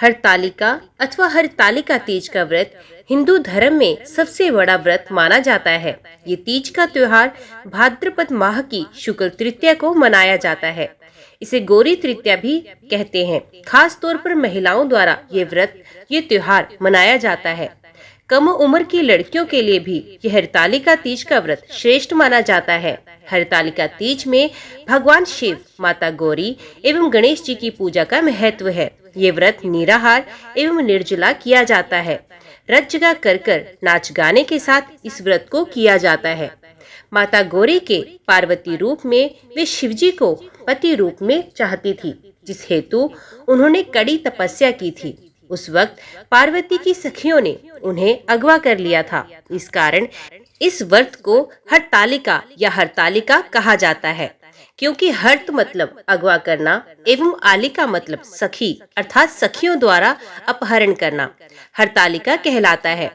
हरतालिका अथवा हरतालिका तीज का व्रत हिंदू धर्म में सबसे बड़ा व्रत माना जाता है। ये तीज का त्योहार भाद्रपद माह की शुक्ल तृतीया को मनाया जाता है। इसे गौरी तृतीया भी कहते हैं। खास तौर पर महिलाओं द्वारा ये त्योहार मनाया जाता है। कम उम्र की लड़कियों के लिए भी यह हरतालिका तीज का व्रत श्रेष्ठ माना जाता है। हरतालिका तीज में भगवान शिव, माता गौरी एवं गणेश जी की पूजा का महत्व है। ये व्रत निराहार एवं निर्जला किया जाता है। रत जगा कर नाच गाने के साथ इस व्रत को किया जाता है। माता गौरी के पार्वती रूप में वे शिवजी को पति रूप में चाहती थी, जिस हेतु उन्होंने कड़ी तपस्या की थी। उस वक्त पार्वती की सखियों ने उन्हें अगवा कर लिया था। इस कारण इस व्रत को हरतालिका या हरतालिका कहा जाता है, क्योंकि हर्त मतलब अगवा करना एवं आलिका मतलब सखी अर्थात सखियों द्वारा अपहरण करना हरतालिका कहलाता है।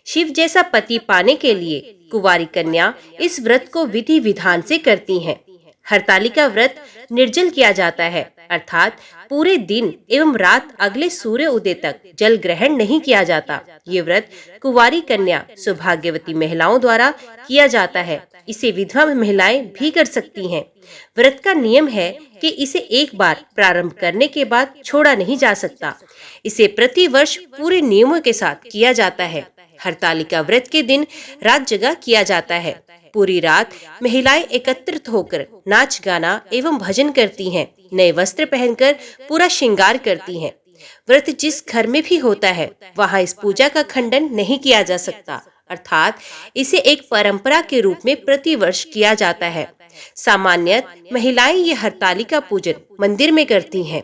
शिव जैसा पति पाने के लिए कुंवारी कन्या इस व्रत को विधि विधान से करती हैं। हरतालिका व्रत निर्जल किया जाता है, अर्थात पूरे दिन एवं रात अगले सूर्य उदय तक जल ग्रहण नहीं किया जाता। ये व्रत कुंवारी कन्या सौभाग्यवती महिलाओं द्वारा किया जाता है। इसे विधवा महिलाएं भी कर सकती हैं। व्रत का नियम है कि इसे एक बार प्रारंभ करने के बाद छोड़ा नहीं जा सकता। इसे प्रति वर्ष पूरे नियमों के साथ किया जाता है। हरतालिका व्रत के दिन रात जगा किया जाता है। पूरी रात महिलाएं एकत्रित होकर नाच गाना एवं भजन करती हैं। नए वस्त्र पहनकर पूरा श्रृंगार करती हैं। व्रत जिस घर में भी होता है वहाँ इस पूजा का खंडन नहीं किया जा सकता, अर्थात इसे एक परंपरा के रूप में प्रतिवर्ष किया जाता है। सामान्यतः महिलाएं ये हरतालिका पूजन मंदिर में करती हैं।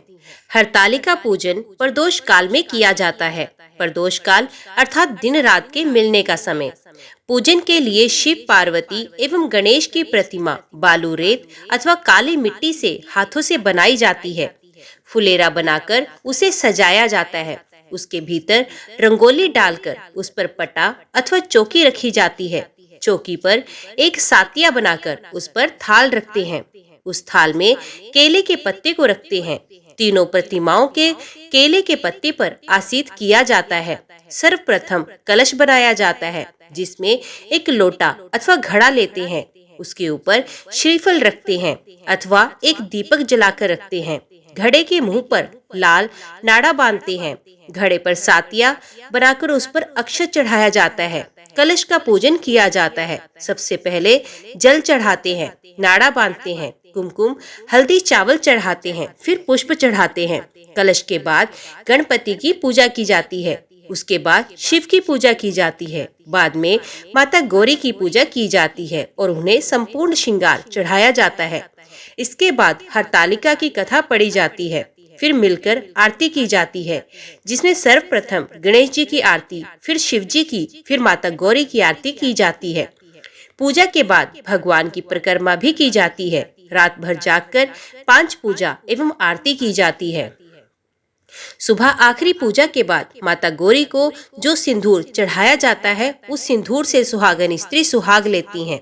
हरतालिका पूजन प्रदोष काल में किया जाता है। प्रदोष काल अर्थात दिन रात के मिलने का समय। पूजन के लिए शिव, पार्वती एवं गणेश की प्रतिमा बालू, रेत अथवा काली मिट्टी से हाथों से बनाई जाती है। फुलेरा बनाकर उसे सजाया जाता है। उसके भीतर रंगोली डालकर उस पर पटा अथवा चौकी रखी जाती है। चौकी पर एक सातिया बनाकर उस पर थाल रखते हैं। उस थाल में केले के पत्ते को रखते हैं। तीनों प्रतिमाओं के केले के पत्ते पर आसीत किया जाता है। सर्वप्रथम कलश बनाया जाता है, जिसमें एक लोटा अथवा घड़ा लेते हैं। उसके ऊपर श्रीफल रखते हैं अथवा एक दीपक जलाकर रखते हैं। घड़े के मुंह पर लाल नाड़ा बांधते हैं। घड़े पर सातिया बनाकर उस पर अक्षत चढ़ाया जाता है। कलश का पूजन किया जाता है। सबसे पहले जल चढ़ाते हैं, नाड़ा बांधते हैं, कुमकुम हल्दी चावल चढ़ाते हैं, फिर पुष्प चढ़ाते हैं। कलश के बाद गणपति की पूजा की जाती है। उसके बाद शिव की पूजा की जाती है। बाद में माता गौरी की पूजा की जाती है और उन्हें संपूर्ण श्रृंगार चढ़ाया जाता है। इसके बाद हरतालिका की कथा पढ़ी जाती है। फिर मिलकर आरती की जाती है, जिसमें सर्वप्रथम गणेश जी की आरती, फिर शिव जी की, फिर माता गौरी की आरती की जाती है। पूजा के बाद भगवान की परिक्रमा भी की जाती है। रात भर जागकर 5 पूजा एवं आरती की जाती है। सुबह आखिरी पूजा के बाद माता गौरी को जो सिंदूर चढ़ाया जाता है, उस सिंदूर से सुहागन स्त्री सुहाग लेती हैं।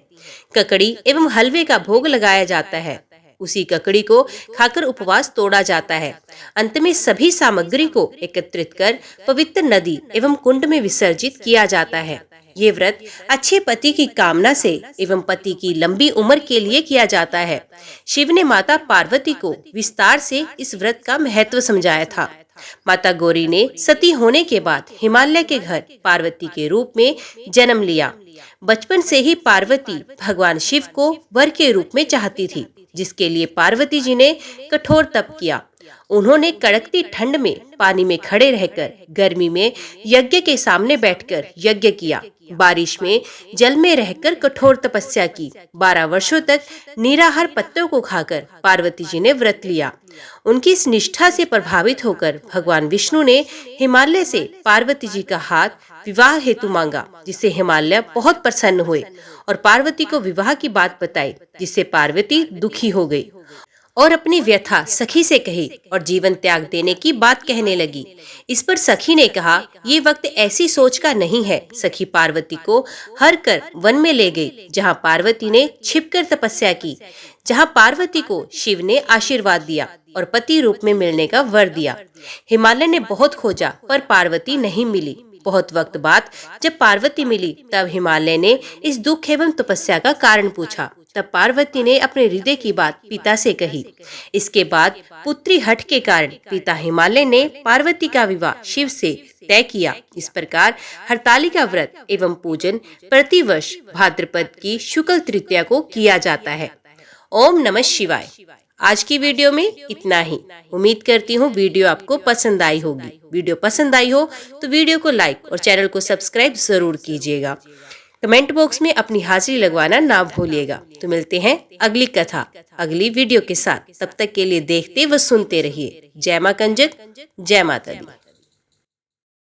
ककड़ी एवं हलवे का भोग लगाया जाता है। उसी ककड़ी को खाकर उपवास तोड़ा जाता है। अंत में सभी सामग्री को एकत्रित कर पवित्र नदी एवं कुंड में विसर्जित किया जाता है। ये व्रत अच्छे पति की कामना से एवं पति की लंबी उम्र के लिए किया जाता है। शिव ने माता पार्वती को विस्तार से इस व्रत का महत्व समझाया था। माता गौरी ने सती होने के बाद हिमालय के घर पार्वती के रूप में जन्म लिया। बचपन से ही पार्वती भगवान शिव को वर के रूप में चाहती थी, जिसके लिए पार्वती जी ने कठोर तप किया। उन्होंने कड़कती ठंड में पानी में खड़े रहकर, गर्मी में यज्ञ के सामने बैठकर यज्ञ किया। बारिश में जल में रहकर कठोर तपस्या की। 12 वर्षों तक निराहार पत्तों को खाकर पार्वती जी ने व्रत लिया। उनकी इस निष्ठा से प्रभावित होकर भगवान विष्णु ने हिमालय से पार्वती जी का हाथ विवाह हेतु मांगा, जिससे हिमालय बहुत प्रसन्न हुए और पार्वती को विवाह की बात बताई, जिससे पार्वती दुखी हो गई और अपनी व्यथा सखी से कही और जीवन त्याग देने की बात कहने लगी। इस पर सखी ने कहा, ये वक्त ऐसी सोच का नहीं है। सखी पार्वती को हर कर वन में ले गई, जहाँ पार्वती ने छिपकर तपस्या की। जहां पार्वती को शिव ने आशीर्वाद दिया और पति रूप में मिलने का वर दिया। हिमालय ने बहुत खोजा पर पार्वती नहीं मिली। बहुत वक्त बाद जब पार्वती मिली तब हिमालय ने इस दुख एवं तपस्या का कारण पूछा। तब पार्वती ने अपने हृदय की बात पिता से कही। इसके बाद पुत्री हट के कारण पिता हिमालय ने पार्वती का विवाह शिव से तय किया। इस प्रकार हरतालिका व्रत एवं पूजन प्रतिवर्ष भाद्रपद की शुक्ल तृतीया को किया जाता है। ओम नमः शिवाय। आज की वीडियो में इतना ही। उम्मीद करती हूँ वीडियो आपको पसंद आई होगी। वीडियो पसंद आई हो तो वीडियो को लाइक और चैनल को सब्सक्राइब जरूर कीजिएगा। कमेंट बॉक्स में अपनी हाजिरी लगवाना ना भूलिएगा। तो मिलते हैं अगली कथा अगली वीडियो के साथ। तब तक के लिए देखते व सुनते रहिए। जय मां कंजक, जय माता दी।